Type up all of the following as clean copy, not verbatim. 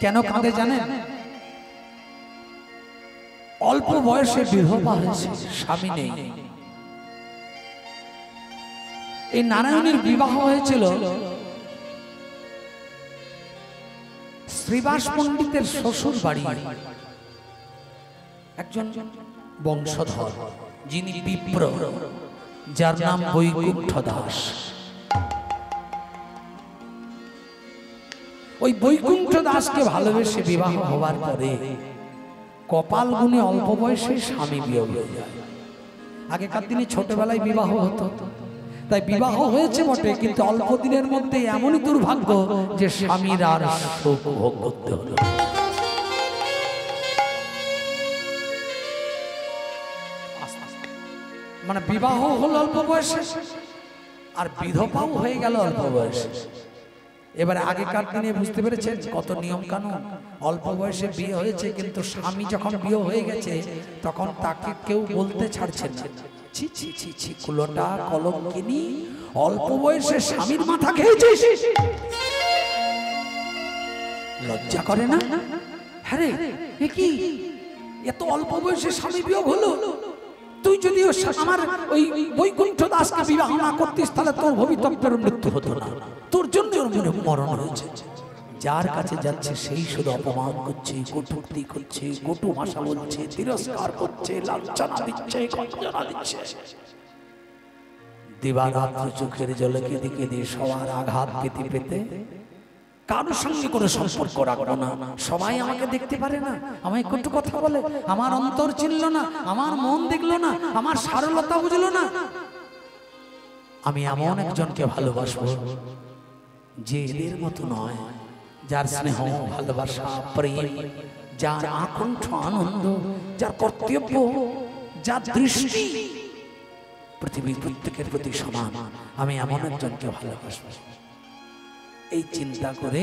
কেন কাঁদে জানেন? অল্প বয়সে বিধবা হয়েছে, স্বামী নেই। এই নারায়ণীর বিবাহ হয়েছিল শ্রীবাস পণ্ডিতের শ্বশুর বাড়ি, একজন বংশধর যিনি বিপ্র, যার নাম বৈকুণ্ঠ দাস। ওই বৈকুণ্ঠ দাসকে ভালোবেসে বিবাহ হওয়ার পরে কপাল গুণে অল্প বয়সে স্বামী বিয়োগ হয়ে যায়। আগেকার দিনে ছোটবেলায় বিবাহ হতো, তাই বিবাহ হয়েছে বটে, কিন্তু অল্প দিনের মধ্যে এমনই দুর্ভাগ্য যে স্বামীর আর সুখ ভোগ করতে হলো। মানে বিবাহ হলো অল্প বয়সে, আর বিধবাও হয়ে গেল অল্প বয়সে। এবারে আগেকার দিনে বুঝতে পেরেছেন কত নিয়ম কানুন। অল্প বয়সে বিয়ে হয়েছে, কিন্তু স্বামী যখন বিয়ে হয়ে গেছে তখন তাকে কেউ বলতে ছাড়ছে না, ছি ছি ছি ছি কুলোটা কলঙ্কিনী, অল্প বয়সে স্বামীর মাথা খেয়েছিস, লজ্জা করে না? হ্যাঁ রে, এ কি এত অল্প বয়সে স্বামী বিয়োগ হলো? তুই যদি আমার ওই বৈকুণ্ঠ দাসকে বিবাহ না করতিস তাহলে তোর ভবিতব্যের মৃত্যু হতো না, তোর জন্য মরণ হয়েছে। যার কাছে যাচ্ছে সেই শুধু অপমান করছে, কটূক্তি করছে, কটু ভাষা বলছে, তিরস্কার করছে, লাঞ্ছনা দিচ্ছে, গঞ্জনা দিচ্ছে। দিবারাত্র চোখের জলে কেঁদে কেঁদে সবার আঘাত পেতে পেতে কারোর সঙ্গে কোনো সম্পর্ক রাখবো না। সবাই আমাকে দেখতে পারে না, আমায় কটু কথা বলে, আমার অন্তর চিনল না, আমার মন দেখলো না, আমার সারলতা বুঝলো না। আমি এমন একজনকে ভালোবাসবো যে এদের মতো নয়, যার স্নেহ, ভালোবাসা, প্রেম, যার আকণ্ঠ আনন্দ, যার কর্তব্য, যার দৃষ্টি পৃথিবীর প্রত্যেকের প্রতি সমান। আমি এমন একজনকে ভালোবাসবো। এই চিন্তা করে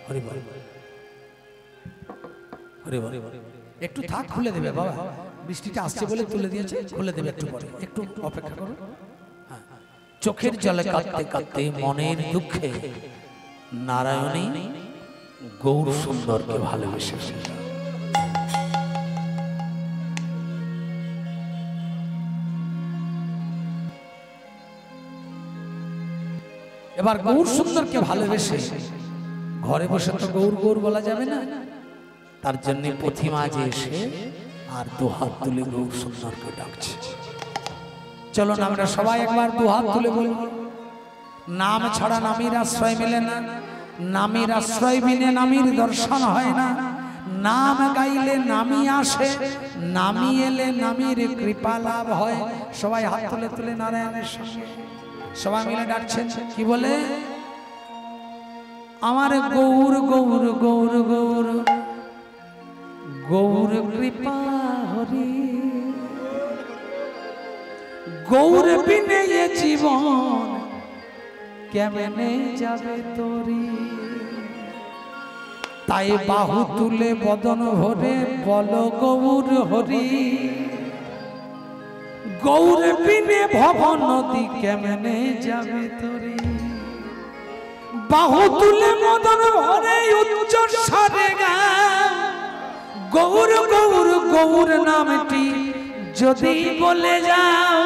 হরি বল হরি বল। একটু থাক, খুলে দেবে বাবা, বৃষ্টিটা আসছে বলে তুলে দিয়েছে, খুলে দেবে একটু পরে, একটু অপেক্ষা করো। চোখের জলে কাঁদতে কাঁদতে মনের দুঃখে নারায়ণী গৌর সুন্দরকে ভালোবেসে এবার গৌর সুন্দরকে ভালোবেসে ঘরে বসে তো গৌর গৌর বলা যাবে না, তার জন্য প্রতিমা যে এসে আর দুহাত তুলে গৌর সুন্দরকে ডাকছে। চলো না আমরা সবাই একবার দুহাত তুলে বলি, নাম ছাড়া নামের আশ্রয় মেলে না, নামের আশ্রয় বিনে নামের দর্শন হয় না। নাম গাইলে নামি আসে, নামি এলে নামের কৃপা লাভ হয়। সবাই হাত তুলে তুলে নারায়ণের সঙ্গে সবাই মিলে ডাকছেন, কি বলে? আমার গৌর গৌর গৌর গৌর গৌর কৃপা হরি, গৌর বিনে এ জীবন কেমনে যাবে তোরি। তাই বাহু তুলে বদন ভরে বল গৌর হরি, গৌর বিনে ভব নদী কেমনে যাবে তোরি। বাহু তুলে মদন ভরে উচ্চ স্বরে গান, গৌর গৌর গৌর নামটি যদি বলে যাও,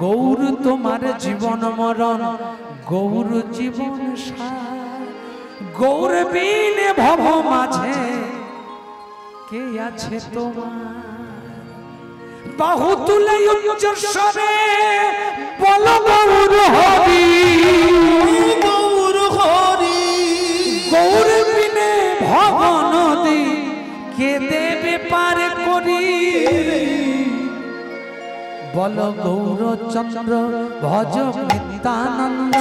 গৌর তোমার জীবন মরণ, গৌর জীবন সার। গৌর বিনে ভব মাঝে কে আছে তোমার। বাহু তুলে উচ্চ স্বরে বল গৌর হরি, গৌর হরি। গৌর বিনে ভব নদী কে দেবে পার করি। বল গৌর চন্দ্র ভজ নিত্যানন্দ,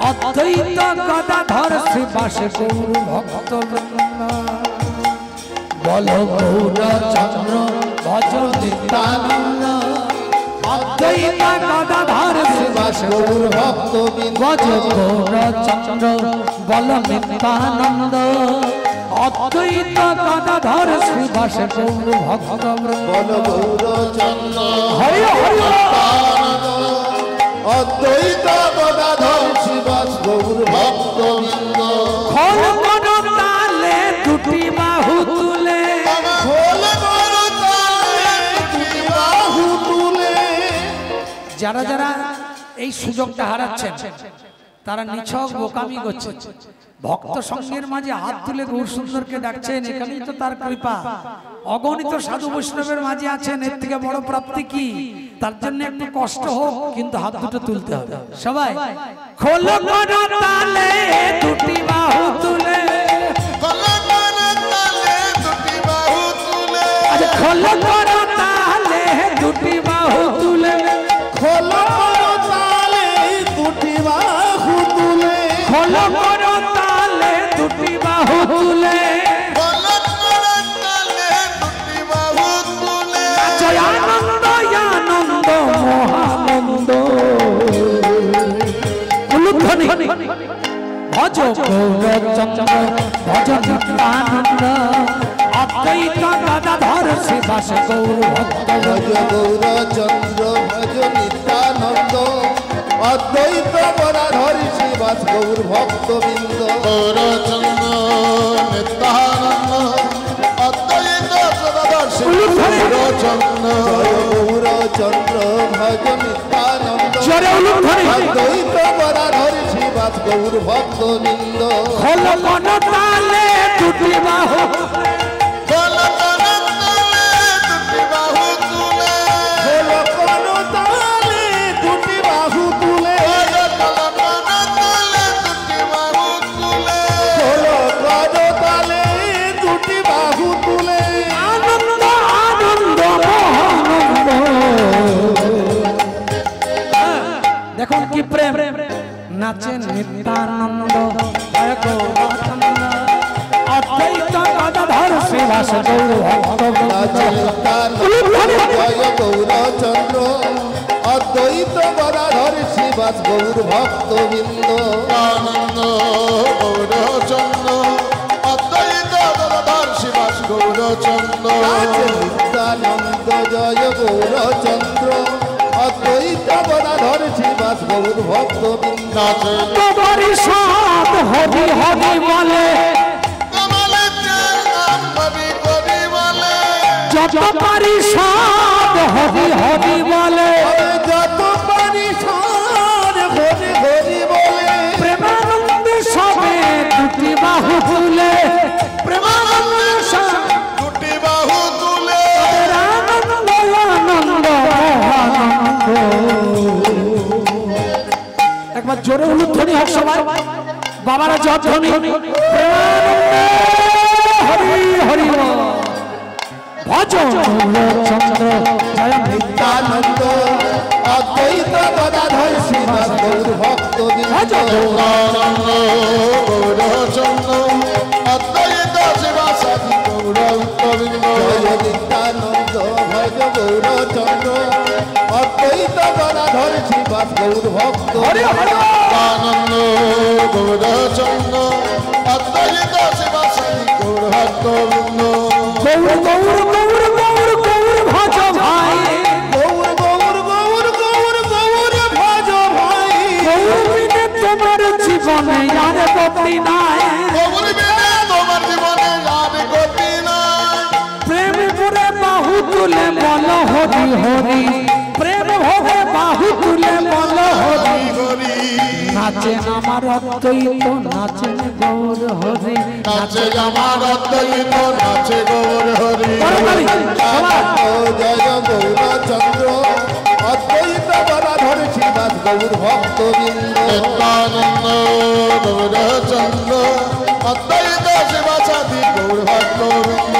অদ্বৈত গদাধর শ্রীবাস গৌর ভক্ত বৃন্দ। বল গৌর চন্দ্র ভজ নিত্যানন্দ, অদ্বৈত গদাধর শ্রীবাস গৌর ভক্ত বৃন্দ। ভজ গৌর চন্দ্র বল নিত্যানন্দ, অদ্বৈত গদাধর শ্রীবাস গৌর ভক্ত বৃন্দ। বল গৌর চন্দ্র হরি হরি অদ্বৈত গদাধর শ্রীবাস গৌর ভক্ত যারা যারা এই সুযোগটা হারাচ্ছেন তারা নিছক বোকামি করছে। ভক্ত সঙ্গের মাঝে হাত তুলে গৌর সুন্দরকে ডাকছেন, এখানেই তো তার কৃপা। অগণিত সাধু বৈষ্ণবের মাঝে আছেন, এর থেকে বড় প্রাপ্তি কি? তার জন্য একটু কষ্ট হোক, কিন্তু হাত দুটো তুলতে হবে। সবাই খোলো করো তালে দুটি বাহু তুলে, খোলো করো তালে দুটি বাহু তুলে, আচ্ছা খোলো করো তালে দুটি বাহু তুলে, খোলো করো তালে দুটি বাহু তুলে, খোলো করো তালে দুটি বাহু তুলে, খোলো করো তালে দুটি বাহু তুলে, জয় আনন্দ আনন্দ মহানন্দ। উলুধ্বনি ভজ গৌরচন্দ্র ভজ নিত্যানন্দ, অদ্বৈত গদাধর শ্রীবাস গৌর ভক্ত। ভজ গৌরচন্দ্র ভজ নিত্যানন্দ, অদ্বৈত গদাধর শ্রীবাস গৌর ভক্তবৃন্দ। গৌরচন্দ্র নিত্যানন্দ, অদ্বৈত গদাধর শ্রীবাস গৌরচন্দ্র, গৌরচন্দ্র ভজ নিত্যানন্দ, অদ্বৈত গদাধর শ্রীবাস গৌর ভক্তবৃন্দ। খোলো কোন তালে দুটি বাহু, খোলো করো তালে দুটি বাহু তুলে, খোলো করো তালে দুটি বাহু তুলে, খোলো করো তালে দুটি বাহু তুলে, খোলো করো তালে দুটি বাহু তুলে, আনন্দ আনন্দ মহানন্দ। দেখুন কি প্রেম, নাচেন নিত্যানন্দ জয় গৌরচন্দ্র, অদ্বৈত গদাধর শ্রীবাস গৌর ভক্ত। জয় গৌরচন্দ্র, অদ্বৈত গদাধর শ্রীবাস গৌর ভক্তবৃন্দ। আনন্দ গৌরচন্দ্র, অদ্বৈত গদাধর শ্রীবাস গৌরচন্দ্র, নিত্যানন্দ জয় গৌরচন্দ্র, অদ্বৈত গদাধর শ্রীবাস গৌর ভক্তবৃন্দ। তোমারি সাত হরি হরি বলে, যত পারি সাত হরি হরি বলে, যত পারি সার হরি হরি বলে, প্রেমানন্দে সবে দুটি বাহু তুলে, প্রেমানন্দে সবে দুটি বাহু তুলে, আনন্দ আনন্দ মহানন্দ। একবার জোরে উলুধ্বনি হোক সবাই, বাবারা জয়ধ্বনি, প্রেমানন্দে হরি হরি বল। ভজ গৌরচন্দ্র জয় নিত্যানন্দ, অদ্বৈত গদাধর শ্রীবাস গৌর ভক্তবৃন্দ। গৌরানন্দ গৌরচন্দ্র, অদ্বৈত শ্রীবাস গৌর ভক্তবৃন্দ। জয় নিত্যানন্দ ভজ গৌরচন্দ্র, অদ্বৈত গদাধর শ্রীবাস গৌর ভক্ত। আনন্দ গৌরচন্দ্র, অদ্বৈত শ্রীবাস গৌর ভক্তবৃন্দ। গৌর গৌর গৌর গৌর গৌর ভজ ভাই, গৌর গৌর গৌর গৌর গৌর ভজ ভাই, গৌর বিনে তোমার জীবনে আর গতি নাই, গৌর বিনে তোমার জীবনে আর গতি নাই। প্রেম ভরে বাহু তুলে বল হরি হরি, প্রেম ভরে বাহু তুলে বল হরি হরি নাচেন আমার অদ্বৈত, নাচেন গৌর হরি, নাচে আমার অদ্বৈত, নাচে গৌর হরি। জয় গৌরচন্দ্র, অদ্বৈত গদাধর শ্রীবাস গৌর ভক্তবৃন্দ। নিত্যানন্দ গৌরচন্দ্র, অদ্বৈত শ্রীবাস গৌর ভক্তবৃন্দ।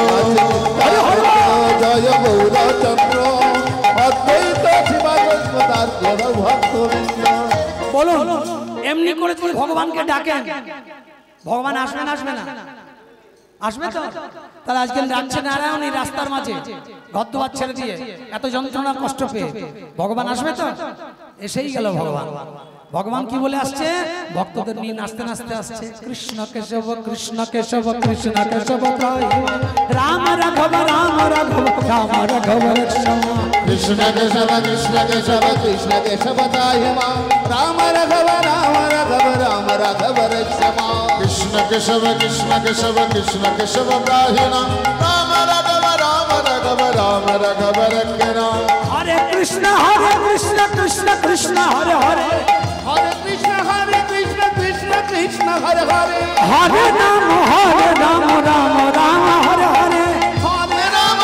জয় গৌরচন্দ্র, অদ্বৈত শ্রীবাস গৌর ভক্তবৃন্দ। বলুন এমনি করে যদি ভগবানকে ডাকেন, ভগবান আসবে না আসবে না? আসবে তো। তাহলে আজকে ডাকছে নারায়ণ এই রাস্তার মাঝে ঘর দুয়ার ছেড়ে দিয়ে এত যন্ত্রণা কষ্ট পেয়ে, ভগবান আসবে তো? এসেই গেল ভগবান। ভগবান কি বলে আসছে? ভক্তদের নিয়ে নাচতে নাচতে আসছে। কৃষ্ণ কেশব কৃষ্ণ কেশব কৃষ্ণ কেশব রাম রাঘব রাম রাঘব রাম রাঘব কৃষ্ণ কেশব কৃষ্ণ কেশব কৃষ্ণ কেশব দাহিমা, রাম রাঘব রাম রাঘব রাম রাঘব রক্ষমা। কৃষ্ণ কেশব কৃষ্ণ কেশব কৃষ্ণ কেশব দাহিমা, রাম রাঘব রাম রাঘব রাম রাঘব রক্ষমা। হরে কৃষ্ণ হরে কৃষ্ণ কৃষ্ণ কৃষ্ণ হরে হরে হরে কৃষ্ণ কৃষ্ণ কৃষ্ণ হরে হরে হরে রাম রাম রাম হরে হরে হরে রাম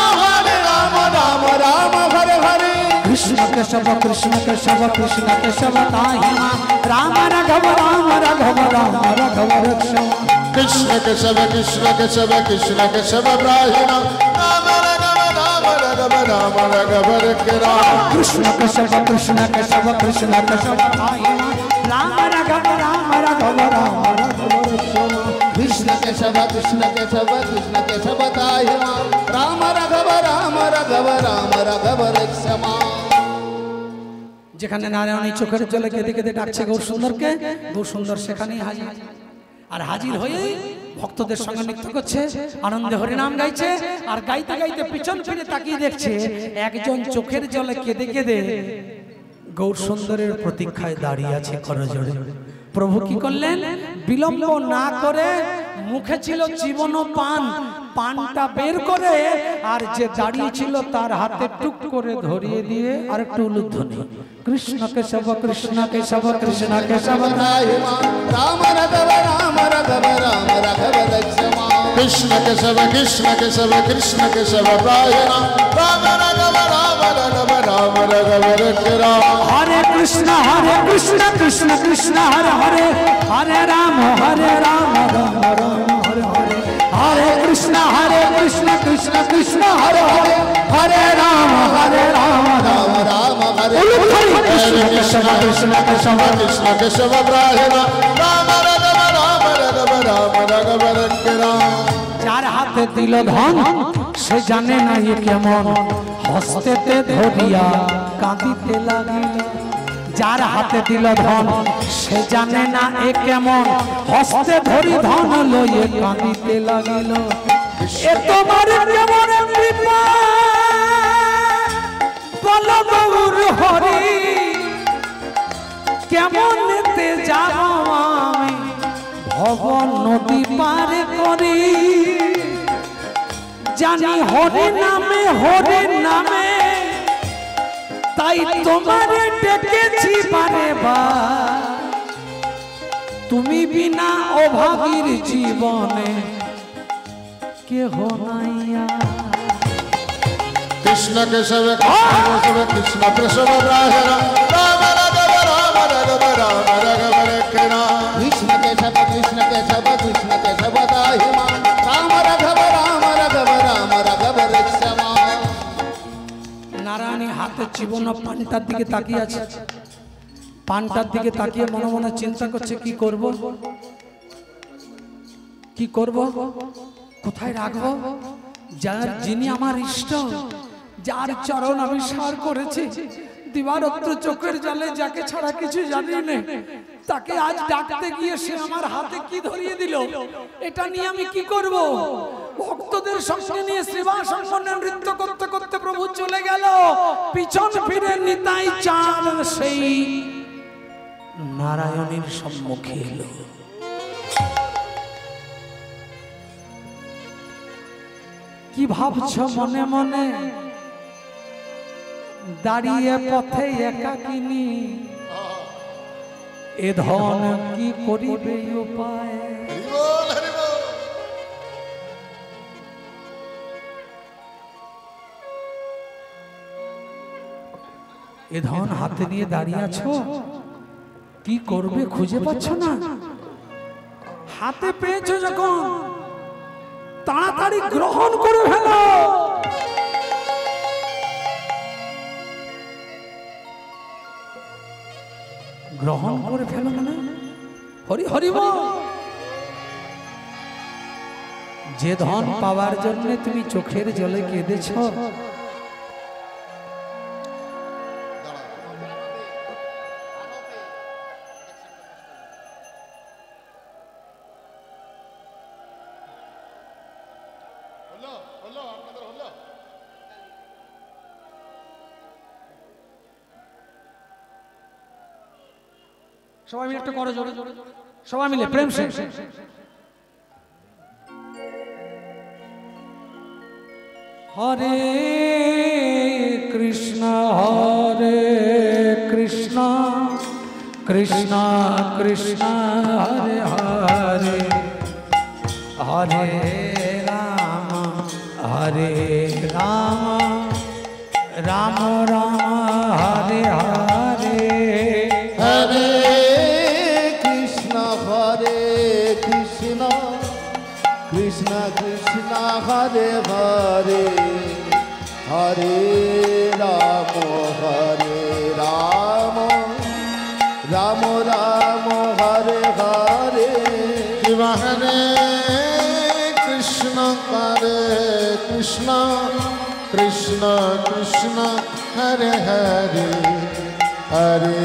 রাম রাম হরে হরে কৃষ্ণ কেশব কৃষ্ণ কেশব কৃষ্ণ কেশব তাহি মাম রাম রাঘব রাম রাঘব রক্ষম কৃষ্ণ কেশব কৃষ্ণ কেশব কৃষ্ণ কেশব ব্রাহ্মণ রাম রাঘব রক্ষম কৃষ্ণ কেশব কৃষ্ণ কেশব কৃষ্ণ কেশব তাহি মাম রাম রাঘব রাঘব রক্ষম কৃষ্ণ কেশব কৃষ্ণ কেশব কৃষ্ণ কেশব তাহি মাম রাম রাঘব রাঘব রক্ষম যেখানে নারায়ণ চোখের জলে কেঁদে কেঁদে ডাকছে গৌর সুন্দরকে, গৌর সুন্দর সেখানেই হাজির। আর হাজির হয়ে ভক্তদের সঙ্গে নৃত্য করছে, আনন্দে হরিনাম গাইছে। আর গাইতে গাইতে পিছন ফিরে তাকিয়ে দেখছে একজন চোখের জলে কেঁদে কেঁদে গৌর সুন্দরের প্রতীক্ষায় দাঁড়িয়ে আছে করজোড়ে। প্রভু কি করলেন? বিলম্ব না করে মুখে ছিল জীবন পান, পানটা বের করে আর যে দাঁড়িয়ে ছিল তার হাতে টুক করে ধরিয়ে দিয়ে আর একটু উলুধ্বনি কৃষ্ণ কেশব কৃষ্ণ কেশব কৃষ্ণ কেশব রাম রাঘব রক্ষম কৃষ্ণ কেশব কৃষ্ণ কেশব কৃষ্ণ কেশব ব্রাহ্মণ রাম রাঘব রাঘব রক্ষম হরে কৃষ্ণ কৃষ্ণ কৃষ্ণ হরে হরে হরে রাম রাম হরে হরে হরে কৃষ্ণ কৃষ্ণ কৃষ্ণ হরে হরে হরে রাম রাম হরে কৃষ্ণ কেশব কৃষ্ণ কেশব কৃষ্ণ কেশব ব্রাহ্মণ রাম রাঘব রক্ষম যার হাতে দিল ধন সে জানে না এ কেমন, হস্তেতে ধরিয়া কাঁদিতে লাগিল। যার হাতে দিল ধন সে জানে না এ কেমন, হস্তে ধরি ধন লইয়ে কাঁদিতে লাগিল। এ তোমার কেমন কৃপা বল গৌর হরি, কেমন এতে যাব আমি ভব নদী পার করি। জানি হরি নামে তাই তোমারে ডেকেছি বারে বার, তুমি বিনা অভাগীর জীবনে কেহ নাইয়া। কৃষ্ণ কেশব কৃষ্ণ কেশব ব্রাহ্মণ রাম রাঘব রক্ষম কৃষ্ণ কেশব কৃষ্ণ কেশব কৃষ্ণ কেশব তাহি মাম রাম রাঘব রক্ষম নারায়ণী হাতে জীবন পানটার দিকে তাকিয়ে আছে, পানটার দিকে তাকিয়ে মনে মনে চিন্তা করছে কি করব, কি করব, কোথায় রাখবো। যার যিনি আমার ইষ্ট, যার চরণ আমি সার করেছি, দিবারাত্র চোখের জলে যাকে ছাড়া কিছু জানি না, তাকে আজ ডাকতে গিয়ে সে আমার হাতে কি ধরিয়ে দিল, এটা নিয়ে আমি কি করব। ভক্তদের সঙ্গে নিয়ে সেবা সম্পন্ন নৃত্য করতে করতে প্রভু চলে গেল, পিছন ফিরে নিতাই চাঁদ সেই নারায়ণের সম্মুখে এলো। কি ভাবছ মনে মনে দাঁড়িয়ে পথে একাকিনী, এ ধন কি করিবে উপায়। এ ধন হাতে নিয়ে দাঁড়িয়ে আছো, কি করবে খুঁজে পাচ্ছ না। হাতে পেয়েছো যখন তাড়াতাড়ি গ্রহণ করে ফেলো। গ্রহণ করে ফেলো মানে হরি হরি বল। যে ধন পাওয়ার জন্য তুমি চোখের জলে কেঁদেছ, সবাই মিলে একটা করো জোরে, সবাই মিলে প্রেম সে। হরে কৃষ্ণ হরে कृष्ण कृष्ण हरे हरे हरे राम राम राम हरे हरे हरे कृष्ण कृष्ण कृष्ण हरे हरे हरे राम राम राम हरे हरे हरे कृष्ण कृष्ण कृष्ण कृष्ण हरे हरे हरे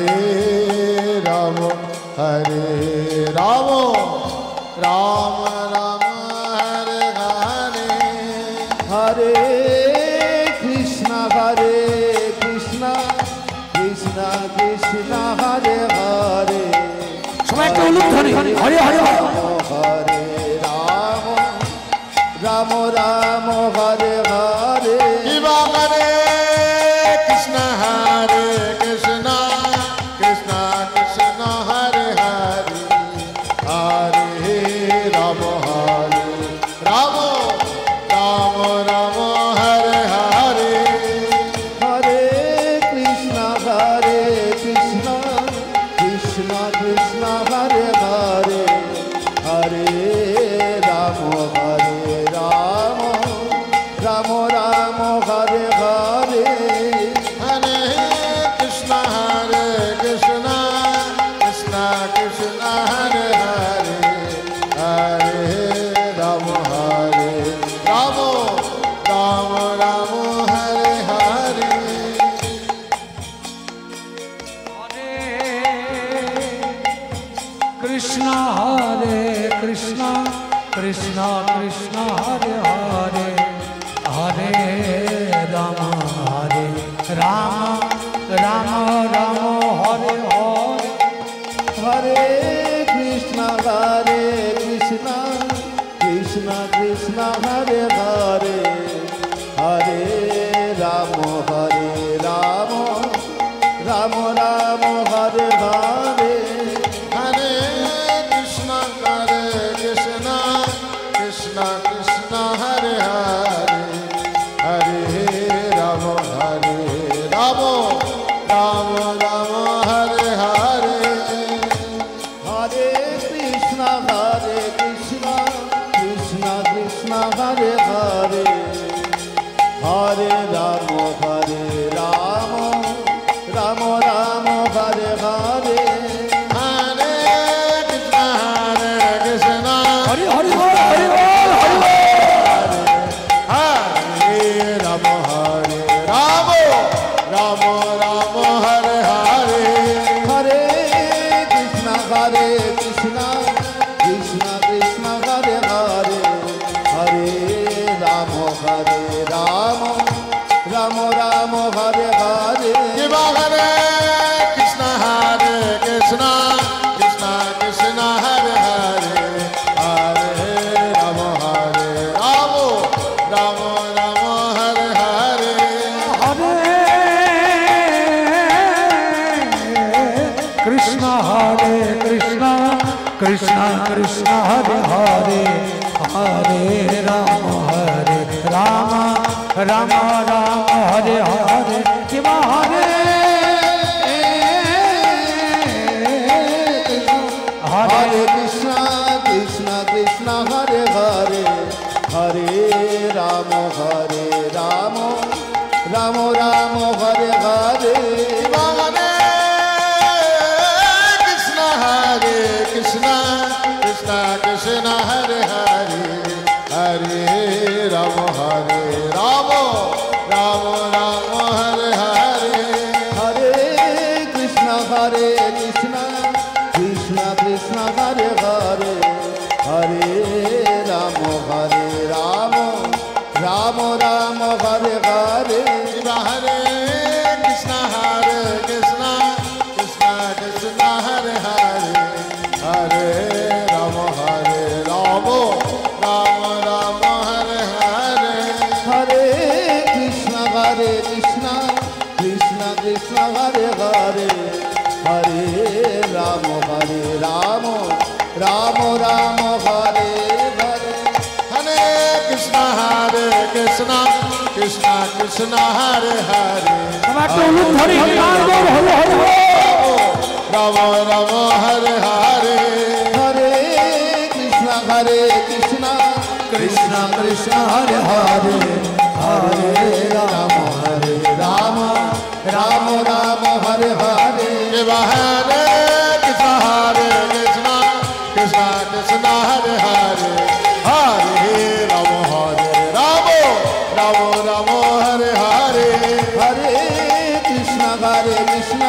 राम राम राम हरे हरे हरे कृष्ण कृष्ण कृष्ण कृष्ण हरे हरे সবাই একটা উলুধ্বনি হরে হরে हरे राम राम राम हरे हरे हरे कृष्ण कृष्ण कृष्ण कृष्ण हरे हरे हरे राम राम राम हरे हरे हरे कृष्ण कृष्ण कृष्ण कृष्ण हरे हरे हरे राम राम राम हरे हरे हरे कृष्ण कृष्ण कृष्ण कृष्ण हरे हरे हरे राम राम राम हरे हरे कृष्ण कृष्ण कृष्ण कृष्ण हरे हरे हरे राम राम राम हरे हरे हरे कृष्ण कृष्ण कृष्ण हरे हरे हरे राम राम राम हरे हरे हरे कृष्ण कृष्ण कृष्ण कृष्ण हरे हरे हरे राम राम हरे हरे हरे कृष्ण कृष्ण कृष्ण हरे हरे हरे राम राम हरे हरे हरे कृष्ण हरे हरे हरे हरे राम राम हरे हरे हरे कृष्ण कृष्ण कृष्ण हरे हरे हरे राम राम हरे हरे हरे कृष्ण कृष्ण कृष्ण हरे हरे हरे राम राम हरे हरे हरे कृष्ण कृष्ण कृष्ण कृष्ण हरे हरे हरे राम राम हरे हरे शिवा हरे हरे कृष्ण कृष्ण हरे हरे हरे राम राम हरे हरे हरे कृष्ण कृष्ण कृष्ण हरे हरे हरे राम राम हरे हरे हरे कृष्ण कृष्ण कृष्ण हरे हरे हरे राम राम हरे हरे हरे कृष्ण कृष्ण कृष्ण हरे हरे हरे राम রাম হরে রাম রাম রাম হরে হরে हरे कृष्णा कृष्णा कृष्णा हरे हरे राम राम हरे हरे हरे कृष्ण कृष्ण कृष्ण हरे हरे हरे राम राम राम हरे हरे हरे कृष्णा कृष्णा कृष्णा हरे हरे हरे राम राम राम हरे हरे हरे कृष्ण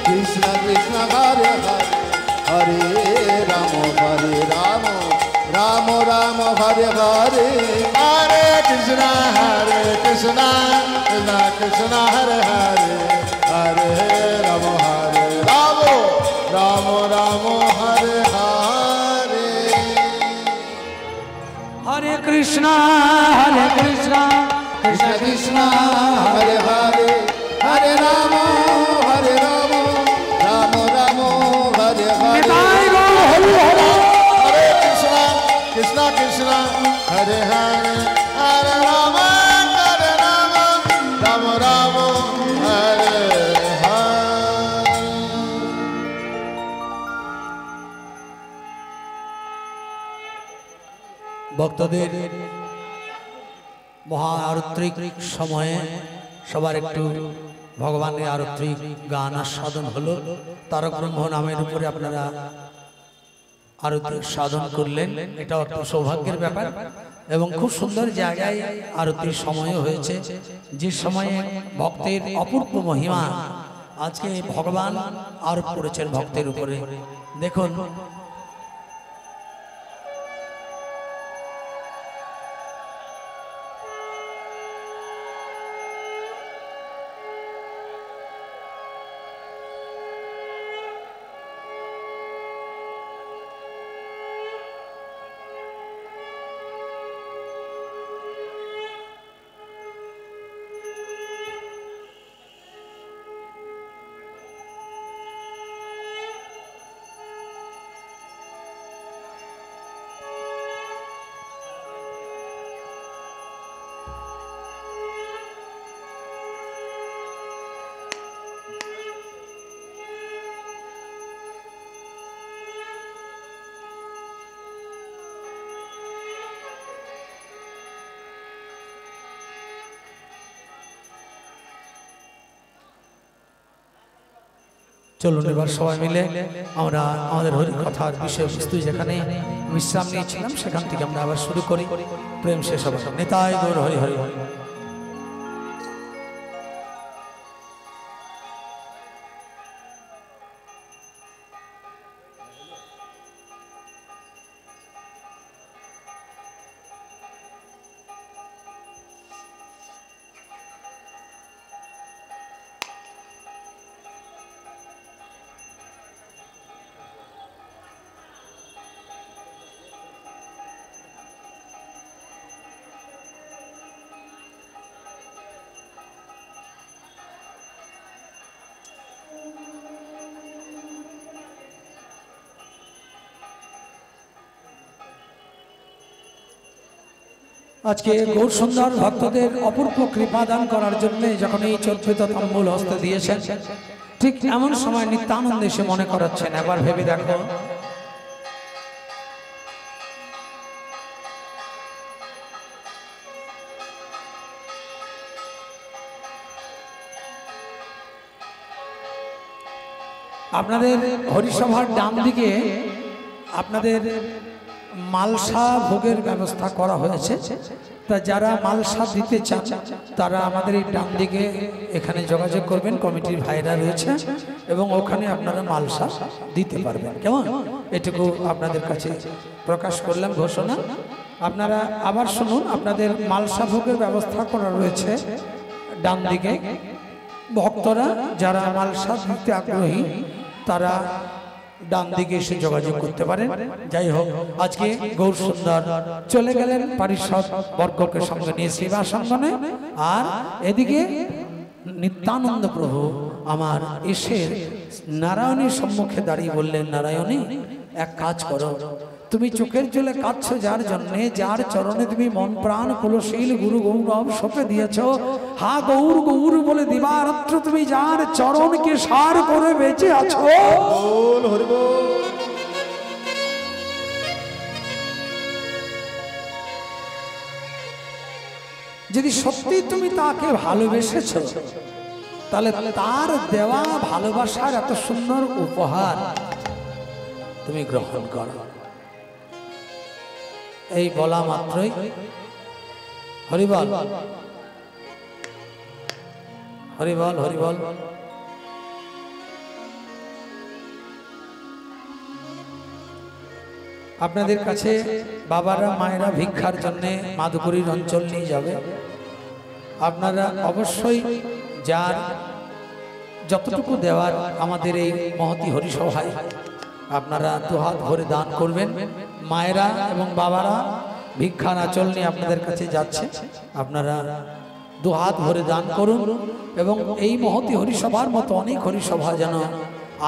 कृष्ण कृष्ण हरे हरे हरे राम राम हरे हरे हरे कृष्णा कृष्णा कृष्णा हरे हरे हरे राम राम राम हरे हरे हरे कृष्णा कृष्ण कृष्ण हरे हरे हरे राम राम राम हरे हरे हरे कृष्णा कृष्णा हरे हरे हरे राम राम राम हरे हरे ভক্তদের মহা আরত্রিক সময়ে সবার একটু ভগবানের আরত্রিক গান আস্বাদন হলো। তারক ব্রহ্ম নামের উপরে আপনারা আরতি সাধন করলেন, এটাও একটা সৌভাগ্যের ব্যাপার এবং খুব সুন্দর জায়গায় আরতির সময় হয়েছে, যে সময়ে ভক্তের অপূর্ব মহিমা আজকে ভগবান আরোপ করেছেন ভক্তের উপরে। দেখুন চলুন এবার সবাই মিলে আমরা আমাদের হরি কথার বিষয়বস্তু যেখানে বিশ্রাম নিয়েছিলাম সেখান থেকে আমরা আবার শুরু করি। প্রেম শেষ হবে। নিতাই গৌর হরি হরি হরি। আজকে গৌর সুন্দর ভক্তদের অপূর্ব কৃপা দান করার জন্য যখন এই চতুর্থ মূল হস্ত দিয়েছেন, ঠিক এমন সময় নিত্যানন্দে সে মনে করাচ্ছেন, একবার ভেবে দেখো আপনাদের হরিসভার ডান দিকে আপনাদের মালসা ভোগের ব্যবস্থা করা হয়েছে। তা যারা মালসা দিতে চান তারা আমাদের এই ডান দিকে এখানে যোগাযোগ করবেন, কমিটির ভাইরা রয়েছে এবং ওখানে আপনারা মালসা দিতে পারবেন। কেমন, এটুকু আপনাদের কাছে প্রকাশ করলাম ঘোষণা। আপনারা আবার শুনুন, আপনাদের মালসা ভোগের ব্যবস্থা করা রয়েছে ডান দিকে। ভক্তরা যারা মালসা দিতে আগ্রহী তারা ডান দিকে এসে যোগাযোগ করতে পারেন। যাই হোক, আজকে গৌর সুন্দর চলে গেলেন পারিষদ বর্গকে সঙ্গে নিয়ে সেবা সঙ্গনে, আর এদিকে নিত্যানন্দ প্রভু আমার এসে নারায়ণীর সম্মুখে দাঁড়িয়ে বললেন, নারায়ণী এক কাজ করো, তুমি চোখের জলে কাঁদছো যার জন্যে, যার চরণে তুমি মন প্রাণ কুলশীল গুরু গৌরব সঁপে দিয়েছ, হা গৌর গৌর বলে দিবারাত্র তুমি যার চরণকে সার করে বেঁচে আছো, বল হরি বল। যদি সত্যি তুমি তাকে ভালোবেসেছো, তাহলে তার দেওয়া ভালোবাসার এত সুন্দর উপহার তুমি গ্রহণ করো। এই বলা মাত্রই হরিবল হরিবল হরিবল আপনাদের কাছে বাবারা মায়েরা ভিক্ষার জন্য মাধুকরীর অঞ্চল নিয়ে যাবে। আপনারা অবশ্যই যার যতটুকু দেওয়ার আমাদের এই মহতি হরিসভায় আপনারা দুহাত ভরে দান করবেন। মায়েরা এবং বাবারা ভিক্ষার আঁচল নিয়ে আপনাদের কাছে যাচ্ছে, আপনারা দুহাত ভরে দান করুন এবং এই মহতি হরিসভার মতো অনেক হরিসভা যেন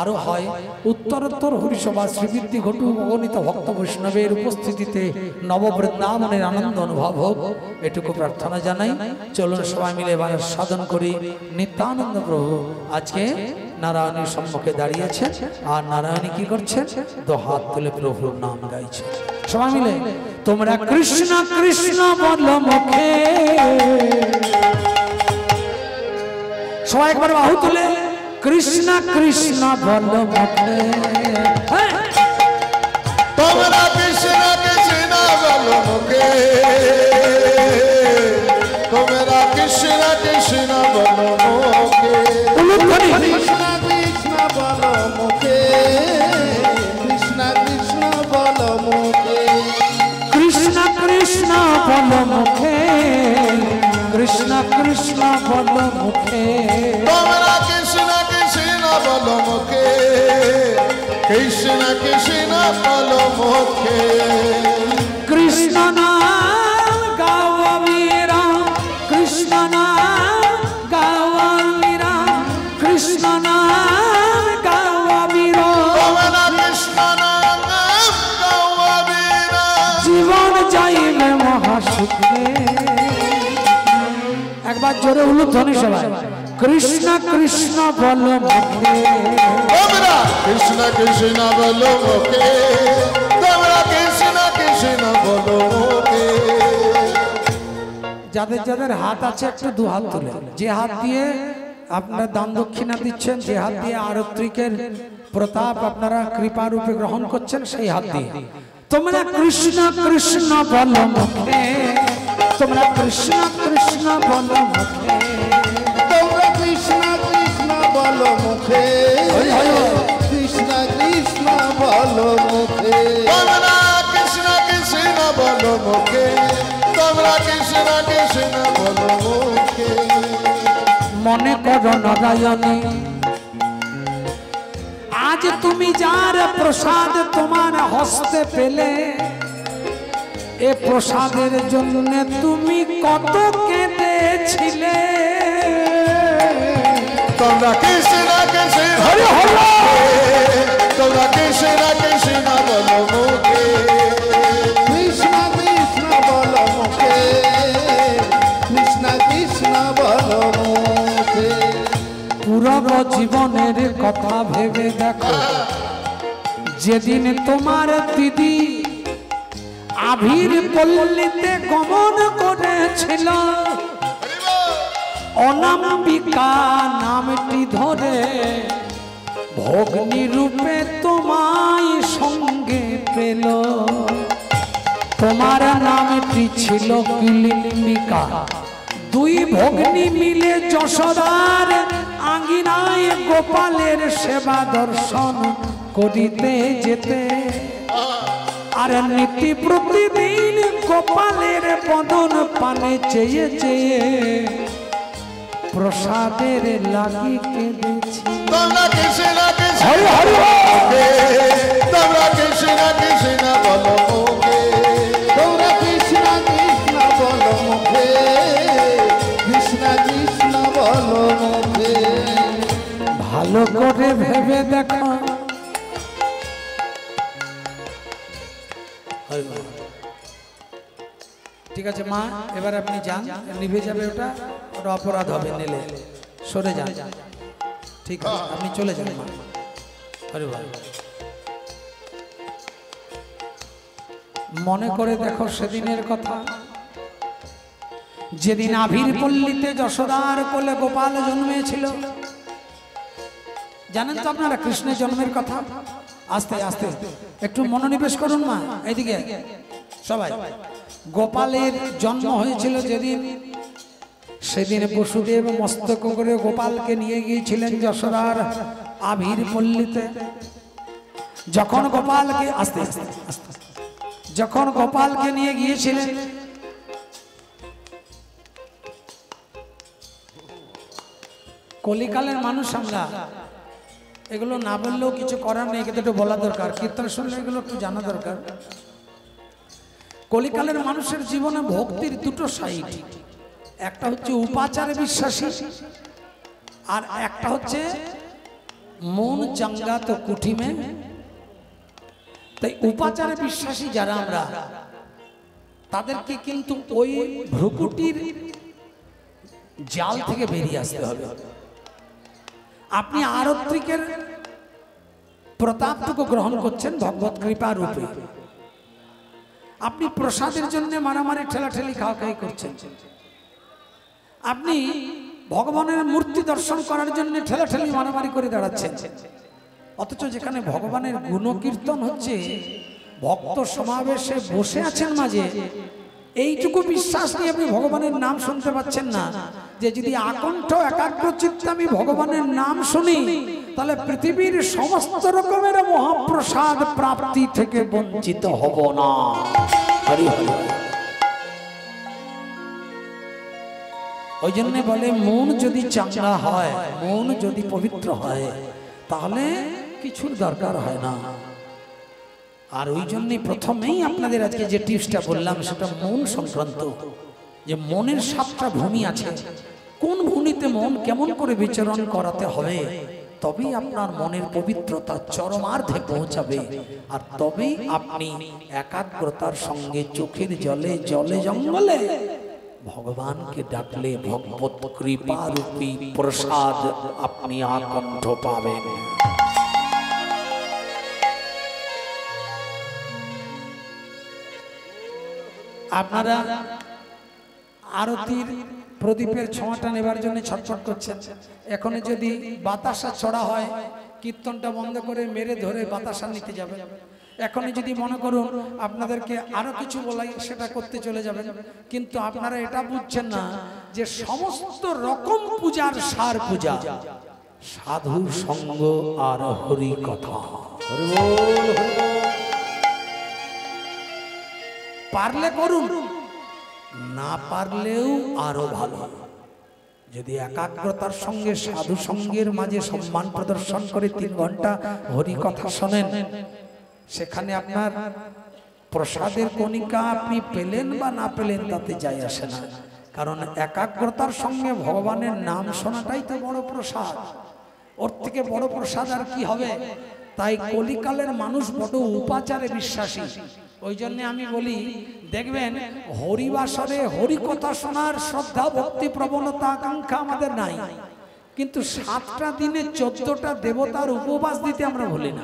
আরো হয়, উত্তরোত্তর হরিসভা শ্রীবৃদ্ধি ঘটুক, অগণিত ভক্ত বৈষ্ণবের উপস্থিতিতে নববৃন্দাবনের আনন্দ অনুভব হোক, এটুকু প্রার্থনা জানাই। চলুন সবাই মিলে এবার সাধন করি। নিত্যানন্দ প্রভু আজকে নারায়ণীর সম্মুখে দাঁড়িয়েছে, আর নারায়ণী কি করছেন? দুহাত তুলে প্রভুর নাম গাইছে। সবাই মিলে তোমরা কৃষ্ণ কৃষ্ণ বলো মুখে, সবাই একবার বাহু তুলে কৃষ্ণ কৃষ্ণ বলো মুখে, তোমরা কৃষ্ণ কৃষ্ণ বলো মুখে, তোমরা কৃষ্ণ কৃষ্ণ বলো মুখে, কৃষ্ণ কৃষ্ণ বলো মুখে, কৃষ্ণ কৃষ্ণ বলো মুখে, কৃষ্ণ কৃষ্ণ বলো মুখে, কৃষ্ণ কৃষ্ণ বলো মুখে, তোমরা কৃষ্ণ কৃষ্ণ বলো মুখে, কৃষ্ণ কৃষ্ণ বলো মুখে, কৃষ্ণ নাম গাওয়া মীরা, কৃষ্ণ নাম গাওয়া মীরা, কৃষ্ণ নাম গাওয়া মীরা, তোমরা কৃষ্ণ নাম গাওয়া বীরা, জীবন যাইবে মহাসুখে। একবার জোরে উলুধ্বনি সবাই, কৃষ্ণ কৃষ্ণ বলো মুখে, তোমরা কৃষ্ণ কৃষ্ণ বলো মুখে, তোমরা কৃষ্ণ কৃষ্ণ বলো মুখে। যাদের যাদের হাত আছে একটু দু হাত তুলে, যে হাত দিয়ে আপনারা দান দক্ষিণা দিচ্ছেন, যে হাত দিয়ে আরত্রিকের প্রতাপ আপনারা কৃপা রূপে গ্রহণ করছেন, সেই হাত দিয়ে তোমরা কৃষ্ণ কৃষ্ণ বলো মুখে, তোমরা কৃষ্ণ কৃষ্ণ বলো মুখে, তোমরা কৃষ্ণ কৃষ্ণ বলো মুখে, কৃষ্ণ কৃষ্ণ বলো মুখে, তোমরা কৃষ্ণ কৃষ্ণ বলো মুখে, তোমরা কৃষ্ণ কৃষ্ণ বলো মুখে। মনে করো নারায়ণী আজ তুমি যার প্রসাদ তোমার হস্তে পেলে, এ প্রসাদের জন্য তুমি কত কেঁদেছিলে, তোমরা কৃষ্ণ কৃষ্ণ হরি হরি তোমরা কৃষ্ণ কৃষ্ণ বলো মুখে, কৃষ্ণ কৃষ্ণ বলো মুখে, কৃষ্ণ কৃষ্ণ বলো মুখে, পুরব জীবনের কথা ভেবে দেখো, যেদিন তোমার দিদি আভির পল্লীতে গমন করেছিল, অনামিকা নামটি ধরে ভগ্নী রূপে তোমায় সঙ্গে পেল, তোমার নামটি ছিল কিলিম্বিকা, দুই ভগ্নী মিলে যশোদার আঙ্গিনায় গোপালের সেবা দর্শন করিতে যেতে, আর নীতি প্রতিদিন গোপালের বদন পানে চেয়ে চেয়ে প্রসাদের লাগি কেঁদেছি। তোমরা কৃষ্ণ কৃষ্ণ হরি হরি মুখে, তোমরা কৃষ্ণ কৃষ্ণ বলো মুখে, তোমরা কৃষ্ণ কৃষ্ণ বলো মুখে, কৃষ্ণ কৃষ্ণ বলো মুখে, ঠিক আছে মা, এবার আপনি যান, নিভে যাবে ওটা, ওটা অপরাধ হবে, নিলে সরে যান। ঠিক আছে, আপনি চলে যান মা। আরে ভাই, মনে করে দেখো সেদিনের কথা, যেদিন আভির পল্লীতে যশোদার কোলে গোপাল জন্মেছিল। জানেন তো আপনারা কৃষ্ণের জন্মের কথা? আস্তে আস্তে একটু মনোনিবেশ করুন মা, এইদিকে সবাই। গোপালের জন্ম হয়েছিল যেদিন, সেদিন বসুদেব মস্তক করে গোপালকে নিয়ে গিয়েছিলেন যশোদার আভির পল্লীতে। যখন গোপালকে আস্তে আস্তে আস্তে যখন গোপালকে নিয়ে গিয়েছিলেন, কলিকালের মানুষ আমরা, এগুলো না বললেও কিছু করার নেই, কিন্তু একটু বলা দরকার, কীর্তন শুনলে এগুলো একটু জানা দরকার। কলিকালের মানুষের জীবনে ভক্তির দুটো সাইড, একটা হচ্ছে উপাচারে বিশ্বাসী, আর একটা হচ্ছে মন চাঙ্গা তো কুঠিমে। তাই উপাচারে বিশ্বাসী যারা আমরা, তাদেরকে কিন্তু ওই ভ্রুকুটির জাল থেকে বেরিয়ে আসতে হবে। আপনি আরত্রিকের প্রতাপটুকু গ্রহণ করছেন ভগবত কৃপা রূপে, আপনি প্রসাদের জন্য মারামারি ঠেলাঠেলি খাওয়াখাই করছেন, আপনি ভগবানের মূর্তি দর্শন করার জন্য ঠেলাঠেলি মারামারি করে দাঁড়াচ্ছেন। অথচ যেখানে ভগবানের গুণকীর্তন হচ্ছে, ভক্ত সমাবেশে বসে আছেন মাঝে, এইটুকু বিশ্বাস নিয়ে আপনি ভগবানের নাম শুনতে পাচ্ছেন না, যে যদি আকণ্ঠ একাগ্র চিত্তে আমি ভগবানের নাম শুনি, তাহলে পৃথিবীর সমস্ত রকমের মহাপ্রসাদ প্রাপ্তি থেকে বঞ্চিত হব না। হরি হরি। ওই জন্য বলে মন যদি চাঙ্গা হয়, মন যদি পবিত্র হয়, তাহলে কিছুর দরকার হয় না। আর ওই জন্যই প্রথমেই আপনাদের আজকে যে টিপসটা বললাম, সেটা মন সংক্রান্ত, যে মনের 7টা ভূমি আছে, কোন ভূমিতে মন কেমন করে বিচরণ করাতে হবে, তবেই আপনার মনের পবিত্রতা চরমার্ধে পৌঁছাবে। আর তবেই আপনি একাগ্রতার সঙ্গে চোখের জলে জলে জঙ্গলে ভগবানকে ডাকলে ভগবত কৃপা রূপী প্রসাদ আপনি আকণ্ঠ পাবেন। আপনারা আরতির প্রদীপের ছোঁয়াটা নেবার জন্য ছটফট করছেন। এখন যদি বাতাসা ছড়া হয়, কীর্তনটা বন্ধ করে মেরে ধরে বাতাসা নিতে যাবেন। এখন যদি মনে করুন আপনাদেরকে আরো কিছু বলাই, সেটা করতে চলে যাবেন। কিন্তু আপনারা এটা বুঝছেন না যে সমস্ত রকম পূজার সার পূজা সাধু সঙ্গ আর হরি কথা। পারলে করুন, না পারলেও আরো ভালো। যদি একাগ্রতার সঙ্গে সাধু সঙ্গের মাঝে সম্মান প্রদর্শন করে 3 ঘন্টা হরি কথা শোনেন, সেখানে আপনার প্রসাদের কণিকা আপনি পেলেন বা না পেলেন তাতে যায় আসে না। কারণ একাগ্রতার সঙ্গে ভগবানের নাম শোনাটাই তো বড় প্রসাদ। ওর থেকে বড় প্রসাদ আর কি হবে? তাই কলিকালের মানুষ বড় উপাচারে বিশ্বাসী। ওই জন্য আমি বলি, দেখবেন হরিবাসরে হরি কথা শোনার শ্রদ্ধা ভক্তি প্রবণতা আকাঙ্ক্ষা আমাদের নাই, কিন্তু 7টা দিনে 14টা দেবতার উপবাস দিতে আমরা ভুলি না।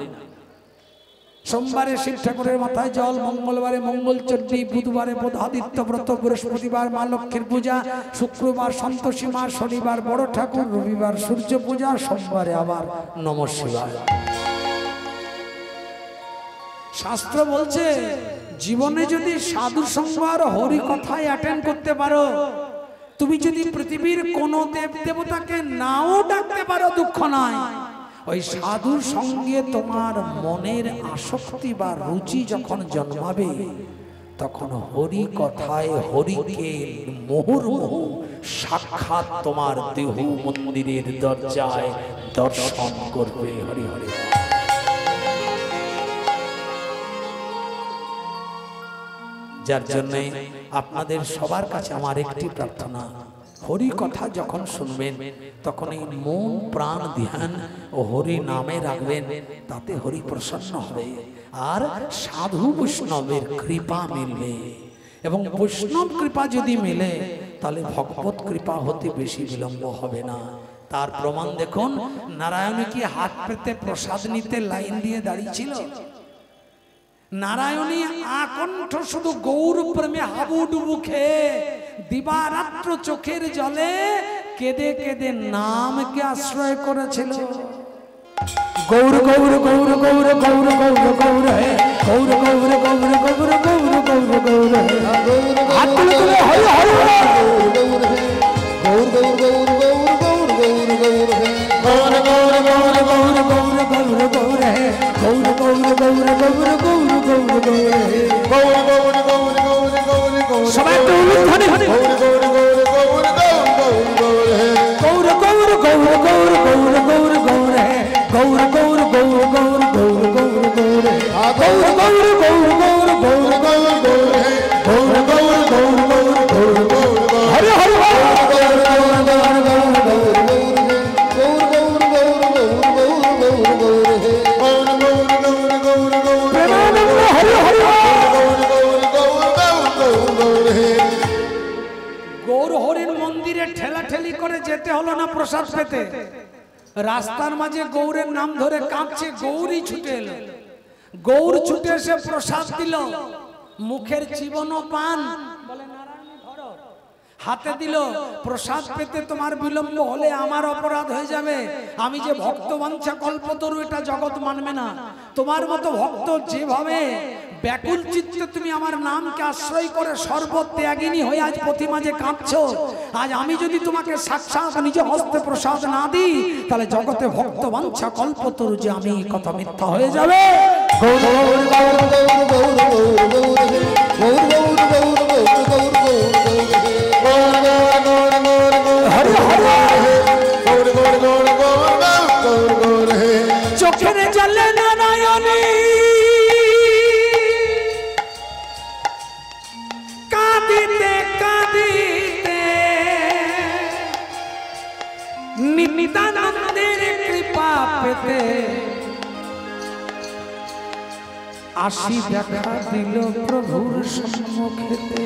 সোমবারে শিব ঠাকুরের মাথায় জল, মঙ্গলবারে মঙ্গল চণ্ডী, বুধবারে বোধাদিত্য ব্রত, বৃহস্পতিবার মা লক্ষ্মীর পূজা, শুক্রবার সন্তোষী মা, শনিবার বড় ঠাকুর, রবিবার সূর্য পূজা, সোমবারে আবার নমঃ শিবায়। শাস্ত্র বলছে জীবনে যদি সাধু সঙ্গ আর হরি কথায় অ্যাটেন্ড করতে পারো, তুমি যদি পৃথিবীর কোন দেব দেবতাকে নাও ডাকতে পারো, দুঃখ নাই। ওই সাধুর সঙ্গে তোমার মনের আসক্তি বা রুচি যখন জন্মাবে, তখন হরি কথায় হরিকে মুহুর্মুহু সাক্ষাৎ তোমার দেহ মন্দিরের দরজায় দর্শন করবে। হরি হরি। যার জন্য আপনাদের সবার কাছে আমার একটি প্রার্থনা, হরি কথা যখন শুনবেন তখন এই মন প্রাণ ধ্যান ও হরি নামে রাখবেন, তাতে হরি প্রসন্ন হবে আর সাধু বৈষ্ণবের কৃপা মিলবে। এবং বৈষ্ণব কৃপা যদি মেলে তাহলে ভগবত কৃপা হতে বেশি বিলম্ব হবে না। তার প্রমাণ দেখুন, নারায়ণ কি হাত পেতে প্রসাদ নিতে লাইন দিয়ে দাঁড়িয়েছিল? নারায়ণী আকণ্ঠ শুধু গৌর প্রেমে হাবুডুবু খেয়ে দিবারাত্র চোখের জলে কেঁদে কেঁদে নামকে আশ্রয় করেছিল। গৌর গৌর গৌর গৌর গৌর গৌর গৌর হে গৌর গৌর গৌর গৌর গৌর গৌর গৌর হে হাত তুলে তুলে হরি হরি গৌর হে গৌর গৌর গৌর গৌর গৌর গৌর হে গৌর গৌর গৌর গৌর গৌর গৌর গৌর হে গৌর গৌর গৌর গৌর গৌর গৌর গৌর হে গৌর গৌর গৌর গৌর গৌর গৌর সবাই একটু উলুধ্বনি গৌর গৌর গৌর গৌর গৌর গৌর হে গৌর গৌর গৌর গৌর গৌর গৌর গৌর হে গৌর গৌর গৌর গৌর গৌর গৌর গৌর হে গৌর গৌর গৌর গৌর গৌর গৌর গৌর হে গৌর গৌর গৌর গৌর গৌর গৌর হরি হরি গৌর গৌর গৌর গৌর গৌর গৌর হে গৌর গৌর গৌর গৌর গৌর গৌর গৌর হে গৌর গৌর গৌর গৌর গৌর প্রেমানন্দ হরি হরি গৌর গৌর গৌর গৌর গৌর হে গৌর হরির মন্দিরে ঠেলাঠেলি করে যেতে হলো না প্রসাদ পেতে। রাস্তার মাঝে গৌরের নাম ধরে কাঁপছে, গৌরী ছুটে এলো। গৌর ছুটে এসে প্রসাদ দিল, মুখের চিবনো পান বলে নারায়ণ ধরো, হাতে দিল। প্রসাদ পেতে তোমার বিলম্ব হলে আমার অপরাধ হয়ে যাবে। আমি যে ভক্ত বাঞ্ছা কল্পতরু এটা জগৎ মানবে না। তোমার মতো ভক্ত যেভাবে ব্যাকুল চিত্তে তুমি আমার নামকে আশ্রয় করে সর্বত্যাগিনী হয়ে আজ প্রতি মাঝে কাঁদছো, আজ আমি যদি তোমাকে সাক্ষাৎ নিজ হস্তে প্রসাদ না দিই তাহলে জগতে ভক্ত বাঞ্ছা কল্পতরু যে আমি কথা মিথ্যা হয়ে যাবে। গৌর গৌর গৌর গৌর গৌর গৌর হে গৌর গৌর গৌর গৌর গৌর গৌর হে গৌর গৌর গৌর গৌর গৌর হরি হরি গৌর গৌর গৌর গৌর গৌর গৌর হে চোখের জলে নারায়ণী কাঁদিতে কাঁদিতে নিত্যানন্দের কৃপা পেতে আসি দেখা দিল প্রভুর সম্মুখেতে।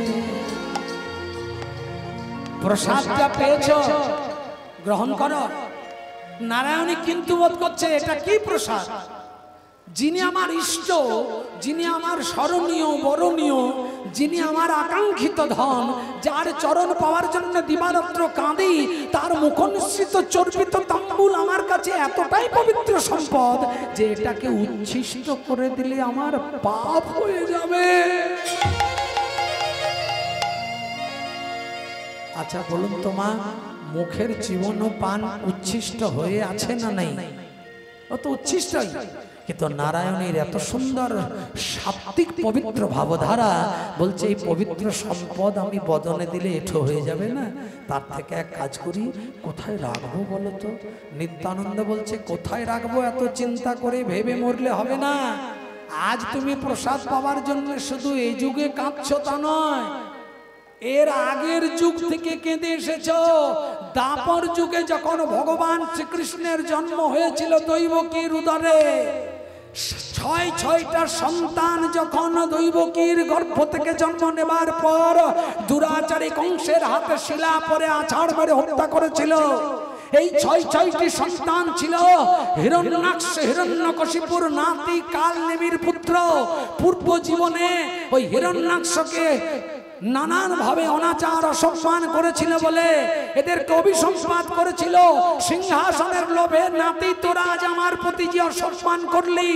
প্রসাদটা পেয়েছো, গ্রহণ করো। নারায়ণী কিন্তু বোধ করছে এটা কি প্রসাদ? যিনি আমার ইষ্ট, যিনি আমার স্মরণীয় বরণীয়, যিনি আমার আকাঙ্ক্ষিত ধন, যার চরণ পাওয়ার জন্য দিবারাত্র কাঁদি, তার মুখনিসৃত চর্বিত তাম্বুল আমার কাছে এতটাই পবিত্র সম্পদ যে এটাকে উচ্ছিষ্ট করে দিলে আমার পাপ হয়ে যাবে। আচ্ছা বলুন তো মা, মুখের জীবন ও পান উচ্ছিষ্ট হয়ে আছে না নাই? ও তো উচ্ছিষ্টই, কিন্তু নারায়ণের এত সুন্দর সাত্বিক পবিত্র ভাবধারা বলছে এই পবিত্র সম্পদ আমি বদনে দিলে এঠো হয়ে যাবে না? তার থেকে এক কাজ করি, কোথায় রাখবো বলো তো? নিত্যানন্দ বলছে কোথায় রাখবো এত চিন্তা করে ভেবে মরলে হবে না। আজ তুমি প্রসাদ পাওয়ার জন্য শুধু এই যুগে কাঁদছো তা নয়, এর আগের যুগ থেকে কেঁদে এসেছো। দাপর যুগে যখন ভগবান শ্রীকৃষ্ণের জন্ম হয়েছিল দৈবকীর উদরে, ছয়টা সন্তান যখন দৈবকীর গর্ভ থেকে জন্ম নেবার পর দুরাচারী কংসের হাতে শিলা পরে আছাড় মেরে হত্যা করেছিল। এই ছয়টি সন্তান ছিল হিরণ্যাক্ষ হিরণ্যকশিপুর নাতি কালনেমির পুত্র। পূর্ব জীবনে ওই হিরণ্যাক্ষকে নানান ভাবে অনাচার অসম্মান করেছিল বলে এদেরকে অভিসম্পাত করেছিল। সিংহাসনের লোভে নাতি তোরা আজ আমার প্রতি যে অসম্মান করলি,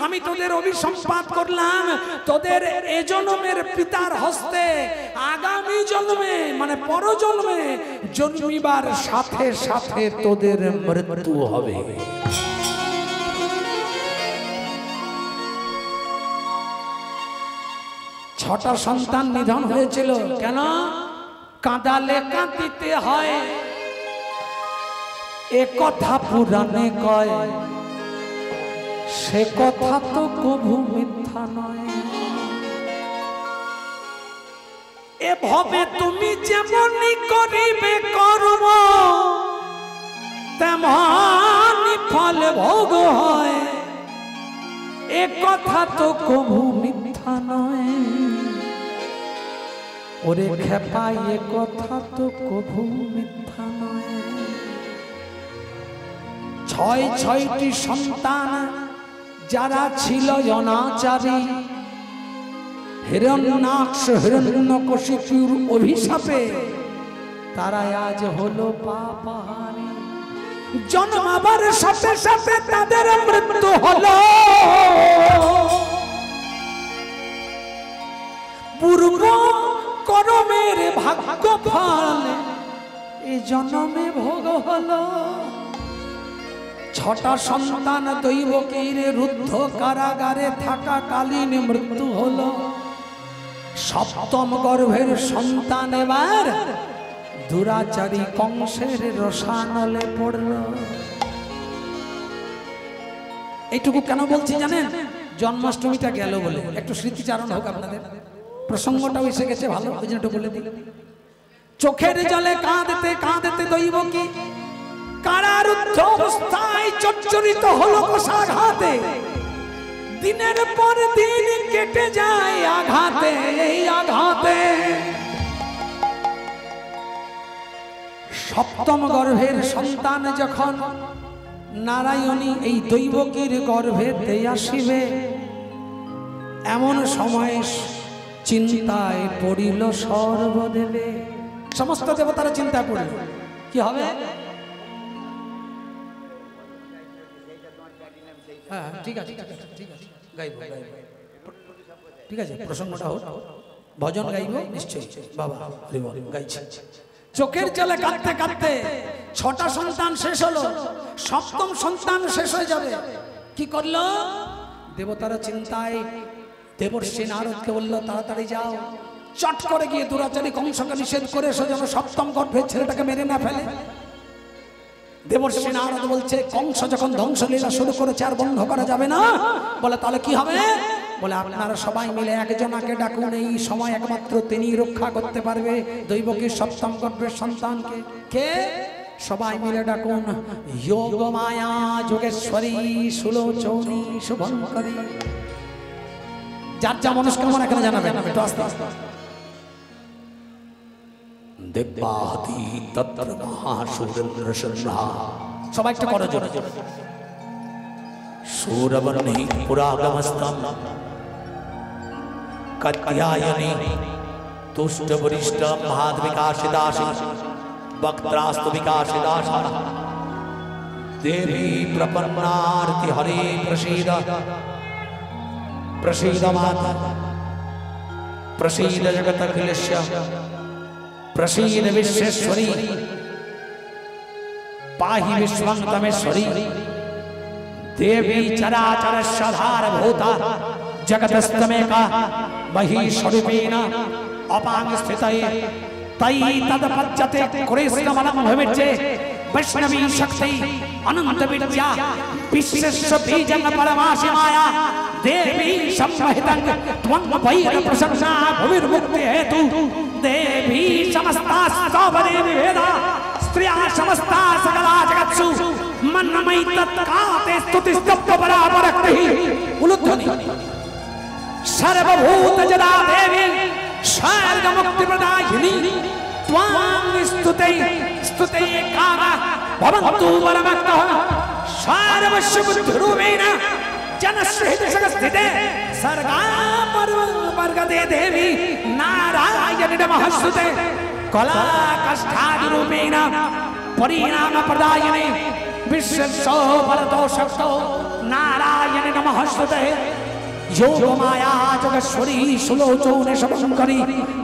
আমি তোদের অভিসম্পাত করলাম, তোদের এ জন্মের পিতার হস্তে আগামী জন্মে মানে পরজন্মে জন্মিবার সাথে সাথে তোদের মৃত্যু হবে। ছটা সন্তান নিধন হয়েছিল। কেন? কাঁদালে কাঁদিতে হয়, এ কথা পুরাণে কয়, সে কথা তো কভু মিথ্যা নয়। এভাবে তুমি যেমনই করিবে কর্ম, তেমনি ফল ভোগ হয়, এ কথা তো কভু মিথ্যা নয়। ওরে খেপা এ কথা তো কভু মিথ্যা নয়। 6টি সন্তান যারা ছিল অনাচারী, হিরণ্যাক্ষ হিরণ্যকশিপুর অভিশাপে তারা আজ হলো পাপাহারী। জন্মাবার সাথে সাথে তাদের মৃত্যু হলো, পূর্ব কর্মের ভাগ্য ফল এই জন্মে ভোগ হলো। 6টা সন্তান দৈবকীর রুদ্ধ কারাগারে থাকাকালীন মৃত্যু হলো। 7ম গর্ভের সন্তান এবার দুরাচারী কংসের রসানলে পড়ল। এইটুকু কেন বলছি জানেন? জন্মাষ্টমীটা গেল বলে একটু স্মৃতিচারণ হোক আপনাদের। প্রসঙ্গটাও এসে গেছে, ভালো ওই জন্য একটু বলে দিই। চোখের জলে কাঁদতে কাঁদতে দৈবকী কারারুদ্ধ অবস্থায় জর্জরিত হলো কষাঘাতে। দিনের পর দিন কেটে যায় আঘাতে, এই আঘাতে 7ম গর্ভের সন্তান যখন নারায়ণী এই দৈবকীর গর্ভেতে আসিবে, এমন সময় চিন্তায় পড়িল সর্বদেবে। সমস্ত দেবতারা চিন্তায় পড়ল কি হবে। হ্যাঁ ঠিক আছে ঠিক আছে, গাইব ঠিক আছে, প্রসঙ্গটা হোক, ভজন গাইব নিশ্চয়ই বাবা গাইছে। চোখের জলে কাঁদতে কাঁদতে 6টা সন্তান শেষ হলো, 7ম সন্তান শেষ হয়ে যাবে। কি করলো দেবতারা চিন্তায় দেবর্ষি নারদকে বললো তাড়াতাড়ি যাও, চট করে গিয়ে দুরাচারী কংসকে নিষেধ করে এসো যেন 7ম গর্ভের ছেলেটাকে মেরে না ফেলে। দেবর্ষি নারদ বলছে কংস যখন ধ্বংসলীলা শুরু করেছে আর বন্ধ করা যাবে না। বলে তাহলে কি হবে? বলে আপনারা সবাই মিলে একজনাকে ডাকুন, এই সময় একমাত্র তিনি রক্ষা করতে পারবে দৈবকীর 7ম গর্ভের সন্তানকে। কে? সবাই মিলে ডাকুন যোগমায়া যোগেশ্বরী সুলোচনী শুভঙ্করী। যার যা মনস্কামনা এখানে জানাবেন, একটু আস্তে আস্তে। দেবাদি তত্র মহাসুরেন্দ্র সন্ধ্যা, সবাই একটা করো জোরে জোরে। সুরবর্ণি পুরাগমস্তম কাত্যায়নি তুষ্ট বরিষ্ঠ মহাদ্বিকাশিদাসি বক্ত্রাস্তু বিকাশিদাসা দেবী প্রপন্নার্তি হরে প্রসীদ प्रसीद माता प्रसीद जगदखिलस्य प्रसीद विश्वेश्वरी पाहि विश्वं तमेश्वरी देवी चराचर साधारभूता जगतस्तमेका महीश्वरूपेण अपांग स्थितये तयि तदपच्यते कृष्णमलं भविष्ये वैष्णवी शक्ति अनंत विद्या विश्वेश्व बीजं परमाशि माया देवी संहितं त्वं वैर प्रशंसा भुविर्मुक्ति हेतु देवी समस्ता स्तवरे विभेदा स्त्रिया समस्ता सकला जगत्सु मन्नमयि तत्काते स्तुतिस्तप्त परापरक्तिः उलुध्वनि सर्वभूत जदा देवी स्वर्ग मुक्ति प्रदायिनी त्वां स्तुते स्तुते कामा भवन्तु परमक्तः सर्वस्य बुद्धिरूपेण जनश्रेष्ठ जगस्थिते सर्गापरगते देवी नारायणि नमःस्तुते कला कष्टादिरूपेण परिणाम प्रदायिने विश्वसो परतो शक्तो नारायणि नमःस्तुते योगमाया जोगेश्वरी सुलोचने शुभंकरी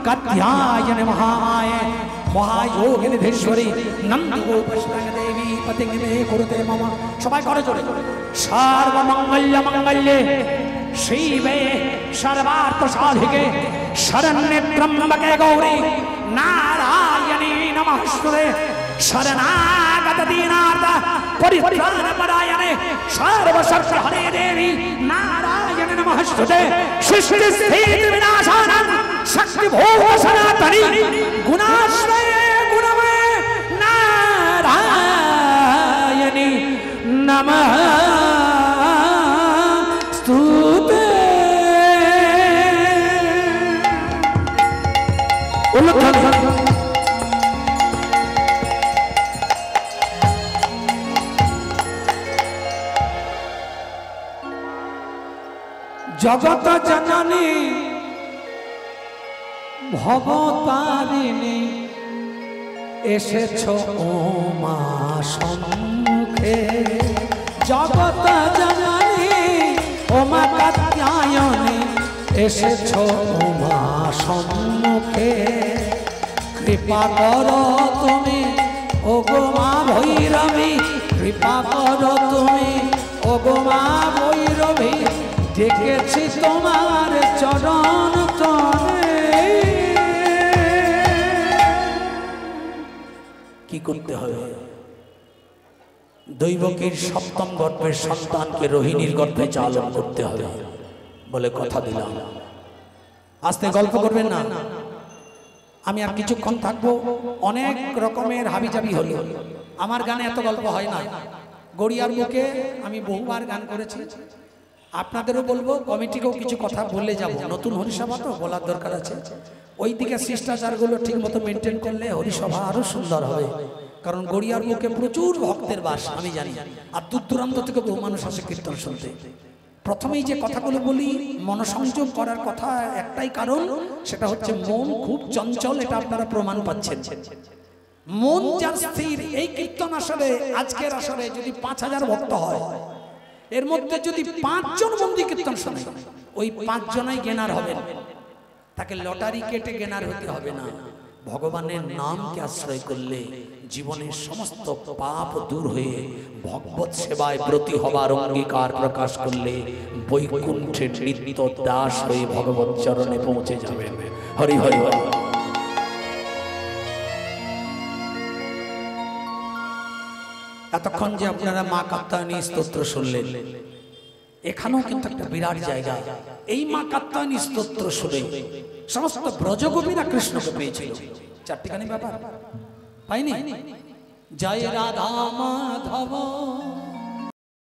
कात्यायनि महामाये महायोगिनिधीश्वरी नंदगोपष्टंग देवी पतिंगिने कुरुते मम सबाई करे जोरे सर्वमंगल्य मंगल्ये शिवे सर्वार्थ साधिके शरण्ये त्र्यंबके गौरी नारायणी नमःस्तुते शरणागत दीनार्थ परित्राण परायणे सर्वशक्ति हरे देवी नारायण नमःस्तुते सृष्टि स्थिति विनाशानं शक्ति भोग सनातनी गुणाश्रय गुणमय नारायणी नमःस्तुते জগত জননী ভবতারিণী এসেছ ও মা সম্মুখে, জগত জননী ও মা কাত্যায়নী এসেছ ও মা সম্মুখে, কৃপা করো তুমি ও গো মা ভৈরবী, কৃপা করো তুমি ও গো মা ভৈরবী, ডেকেছি তোমার চরণ তলে। কি করতে হবে? দৈবকীর সপ্তম গর্ভের সন্তানকে রোহিণীর গর্ভে চালন করতে হবে বলে কথা দিলাম। আস্তে গল্প করবেন না, আমি আর কিছুক্ষণ থাকবো। অনেক রকমের হাবিজাবি হলো, আমার গানে এত গল্প হয় না। গড়িয়ার বুকে আমি বহুবার গান করেছি, আপনাদেরও বলবো, কমিটিকেও কিছু কথা বলে যাব। নতুন হরিসভা তো বলার দরকার আছে, ওই দিকে শিষ্টাচারগুলো ঠিক মতো মেনটেন করলে হরিসভা আরো সুন্দর হবে। কারণ গড়িয়ার বুকে প্রচুর ভক্তের বাস আমি জানি, আর দূর দূরান্ত থেকে বহু মানুষ আসে কীর্তন শুনতে। প্রথমেই যে কথাগুলো বলি, মনসংযোগ করার কথা একটাই কারণ, সেটা হচ্ছে মন খুব চঞ্চল, এটা আপনারা প্রমাণ পাচ্ছেন। মন যার স্থির, এই কীর্তন আসরে আজকের আসরে যদি 5000 ভক্ত হয়, এর মধ্যে যদি 5 জন বন্দি কীর্তন শোনে, ওই 5 জনাই জ্ঞানার হবেন। তাকে লটারি কেটে জ্ঞানার হতে হবে না। ভগবানের নামকে আশ্রয় করলে জীবনের সমস্ত পাপ দূর হয়ে ভগবত সেবায় ব্রতী হবার অঙ্গীকার প্রকাশ করলে বৈকুণ্ঠের নিত্য দাস হয়ে ভগবত চরণে পৌঁছে যাবেন। হরি হরি হরি। এতক্ষণ যে আপনারা মা কাত্যায়নী স্তোত্র শুনলেন, এখানেও কিন্তু একটা বিরাট জায়গা। এই মা কাত্যায়নী স্তোত্র শুনে সমস্ত ব্রজগোপীরা কৃষ্ণকে পেয়েছিল। 4টি গানের ব্যাপার পাইনি? জয় রাধা মাধব